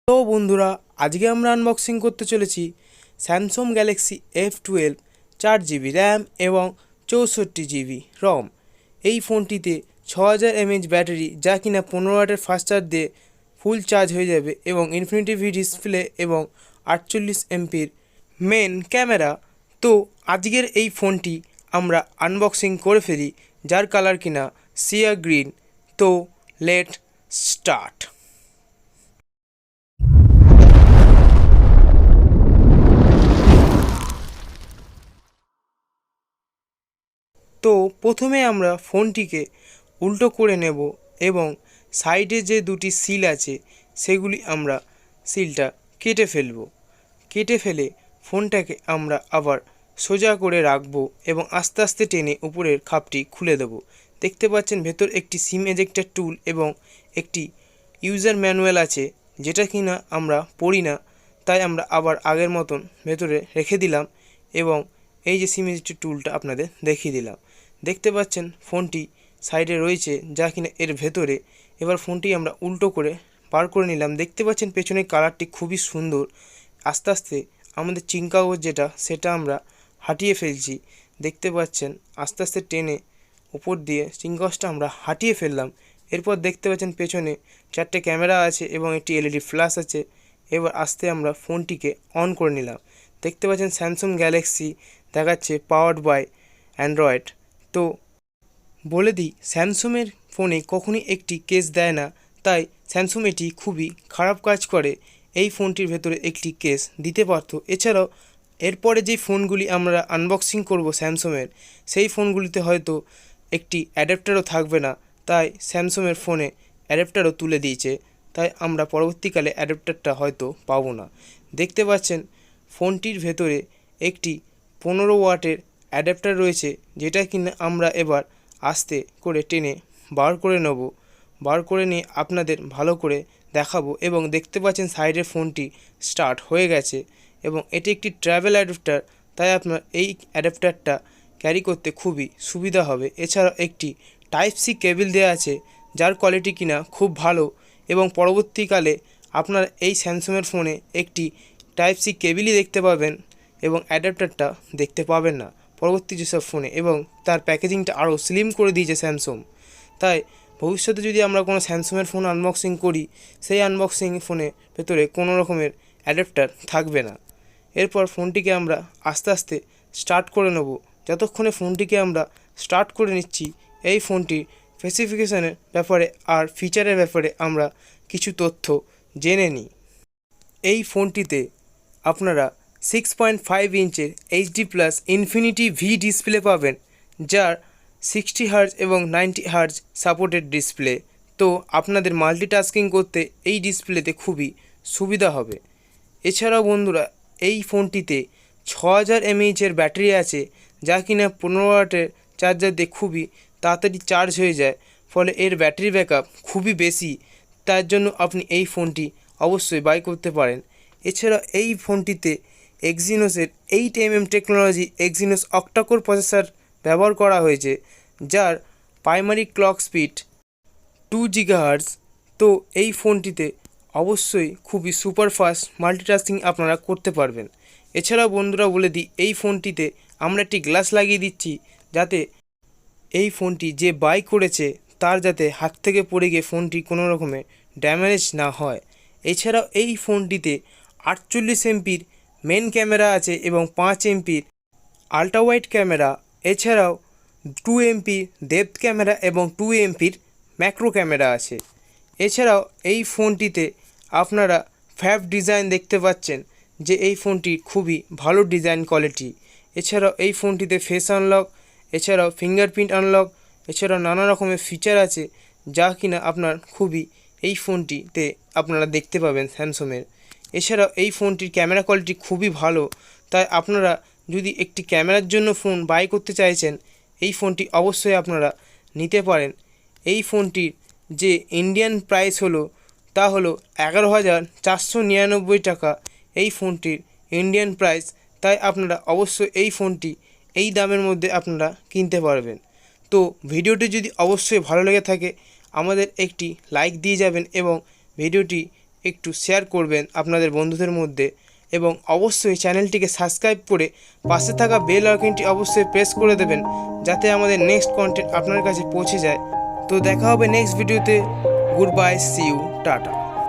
তো বন্ধুরা, আজকে আমরা আনবক্সিং করতে চলেছি Samsung Galaxy F12 4GB RAM এবং 64GB রম। এই ফোনটিতে 6000 mAh ব্যাটারি, যা কিনা 15 ওয়াটের ফাস্ট চার্জ দিয়ে ফুল চার্জ হয়ে যাবে, এবং ইনফিনিটি ভি ডিসপ্লে এবং 48 এমপির মেন ক্যামেরা। তো আজকের এই ফোনটি আমরা আনবক্সিং করে ফেলি, যার কালার কিনা সিয়া গ্রিন। তো লেট স্টার্ট। তো প্রথমে আমরা ফোনটিকে উল্টো করে নেব এবং সাইডে যে দুটি সিল আছে সেগুলি আমরা সিলটা কেটে ফেলে ফোনটাকে আমরা আবার সোজা করে রাখবো এবং আস্তে আস্তে টেনে উপরের খাপটি খুলে দেব। দেখতে পাচ্ছেন ভেতর একটি সিম এজেক্টর টুল এবং একটি ইউজার ম্যানুয়াল আছে, যেটা কিনা আমরা পড়ি না, তাই আমরা আবার আগের মতন ভেতরে রেখে দিলাম এবং এই যে সিম এজেক্টর টুলটা আপনাদের দেখিয়ে দিলাম। দেখতে পাচ্ছেন ফোনটি সাইডে রয়েছে, যা কিনা এর ভেতরে। এবার ফোনটি আমরা উল্টো করে বার করে নিলাম। দেখতে পাচ্ছেন পেছনের কালারটি খুবই সুন্দর। আস্তে আস্তে আমাদের চিন কাগজ সেটা আমরা হাটিয়ে ফেলছি। দেখতে পাচ্ছেন আস্তে আস্তে টেনে উপর দিয়ে চিন কাগজটা আমরা হাটিয়ে ফেললাম। এরপর দেখতে পাচ্ছেন পেছনে 4টে ক্যামেরা আছে এবং একটি এলইডি ফ্ল্যাশ আছে। এবার আস্তে আমরা ফোনটিকে অন করে নিলাম। দেখতে পাচ্ছেন স্যামসাং গ্যালাক্সি দেখাচ্ছে পাওয়ার্ড বাই অ্যান্ড্রয়েড। তো বলে দিই, স্যামসংয়ের ফোনে কখনই একটি কেস দেয় না, তাই স্যামসাং এটি খুবই খারাপ কাজ করে। এই ফোনটির ভেতরে একটি কেস দিতে পারত। এছাড়াও এরপরে যে ফোনগুলি আমরা আনবক্সিং করব স্যামসাংয়ের, সেই ফোনগুলিতে হয়তো একটি অ্যাডাপ্টারও থাকবে না, তাই স্যামসাংয়ের ফোনে অ্যাডাপ্টারও তুলে দিয়েছে, তাই আমরা পরবর্তীকালে অ্যাডাপ্টারটা হয়তো পাবো না। দেখতে পাচ্ছেন ফোনটির ভেতরে একটি 15 ওয়াটের অ্যাডাপ্টার রয়েছে, যেটা কিনা আমরা এবার আস্তে করে টেনে বার করে নেব। বার করে নিয়ে আপনাদের ভালো করে দেখাবো। এবং দেখতে পাচ্ছেন সাইডের ফোনটি স্টার্ট হয়ে গেছে এবং এটি একটি ট্রাভেল অ্যাডাপ্টার, তাই আপনার এই অ্যাডাপ্টারটা ক্যারি করতে খুবই সুবিধা হবে। এছাড়াও একটি টাইপ সি কেবল দেওয়া আছে, যার কোয়ালিটি কিনা খুব ভালো, এবং পরবর্তীকালে আপনার এই স্যামসাংয়ের ফোনে একটি টাইপ সি কেবলই দেখতে পাবেন এবং অ্যাডাপ্টারটা দেখতে পাবেন না পরবর্তী যেসব ফোনে। এবং তার প্যাকেজিংটা আরও স্লিম করে দিয়েছে স্যামসাং। তাই ভবিষ্যতে যদি আমরা কোনো স্যামসাংয়ের ফোন আনবক্সিং করি, সেই আনবক্সিং ফোনে ভেতরে কোনো রকমের অ্যাডাপ্টার থাকবে না। এরপর ফোনটিকে আমরা আস্তে আস্তে স্টার্ট করে নেব। যতক্ষণে ফোনটিকে আমরা স্টার্ট করে নিচ্ছি, এই ফোনটির স্পেসিফিকেশনের ব্যাপারে আর ফিচারের ব্যাপারে আমরা কিছু তথ্য জেনে নিই। এই ফোনটিতে আপনারা 6.5 ইঞ্চের HD+ ইনফিনিটি ভি ডিসপ্লে পাবেন, যার 60 হার্জ এবং 90 হার্জ সাপোর্টেড ডিসপ্লে। তো আপনাদের মাল্টিটাস্কিং করতে এই ডিসপ্লেতে খুবই সুবিধা হবে। এছাড়াও বন্ধুরা, এই ফোনটিতে 6000 mAh ব্যাটারি আছে, যা কিনা 15 ওয়াটের চার্জার দিয়ে খুবই তাড়াতাড়ি চার্জ হয়ে যায়, ফলে এর ব্যাটারি ব্যাকআপ খুবই বেশি। তার জন্য আপনি এই ফোনটি অবশ্যই বাই করতে পারেন। এছাড়া এই ফোনটিতে এক্সিনোসের 8mm technology Exynos octa-core processor ব্যবহার করা হয়েছে, যার প্রাইমারি ক্লক স্পিড 2 GHz। তো এই ফোনটিতে অবশ্যই খুবই সুপারফাস্ট মাল্টিটাস্কিং আপনারা করতে পারবেন। এছাড়াও বন্ধুরা বলে দিই, এই ফোনটিতে আমরা একটি গ্লাস লাগিয়ে দিচ্ছি, যাতে এই ফোনটি যে বাই করেছে তার যাতে হাত থেকে পড়ে গিয়ে ফোনটি কোনো রকমের ড্যামেজ না হয়। এছাড়াও এই ফোনটিতে 48 এমপির মেন ক্যামেরা আছে এবং 5 এমপির আল্ট্রা ওয়াইড ক্যামেরা। এছাড়াও 2 এমপির ডেপথ ক্যামেরা এবং 2 এমপির ম্যাক্রো ক্যামেরা আছে। এছাড়াও এই ফোনটিতে আপনারা ফ্যাব ডিজাইন দেখতে পাচ্ছেন, যে এই ফোনটি খুবই ভালো ডিজাইন কোয়ালিটি। এছাড়াও এই ফোনটিতে ফেস আনলক, এছাড়াও ফিঙ্গারপ্রিন্ট আনলক, এছাড়াও নানা রকমের ফিচার আছে, যা কিনা আপনার খুবই এই ফোনটিতে আপনারা দেখতে পাবেন স্যামসাংয়ের। এছাড়াও এই ফোনটির ক্যামেরা কোয়ালিটি খুবই ভালো, তাই আপনারা যদি একটি ক্যামেরার জন্য ফোন বাই করতে চাইছেন, এই ফোনটি অবশ্যই আপনারা নিতে পারেন। এই ফোনটির যে ইন্ডিয়ান প্রাইস হলো, তা হলো 11,499 টাকা এই ফোনটির ইন্ডিয়ান প্রাইস। তাই আপনারা অবশ্যই এই ফোনটি এই দামের মধ্যে আপনারা কিনতে পারবেন। তো ভিডিওটি যদি অবশ্যই ভালো লেগে থাকে, আমাদের একটি লাইক দিয়ে যাবেন এবং ভিডিওটি একটু শেয়ার করবেন আপনাদের বন্ধুদের মধ্যে এবং অবশ্যই চ্যানেলটিকে সাবস্ক্রাইব করে পাশে থাকা বেল আইকনটি অবশ্যই প্রেস করে দেবেন যাতে আমাদের নেক্সট কন্টেন্ট আপনার কাছে পৌঁছে যায়। তো দেখা হবে নেক্সট ভিডিওতে। Good bye, see you, tata.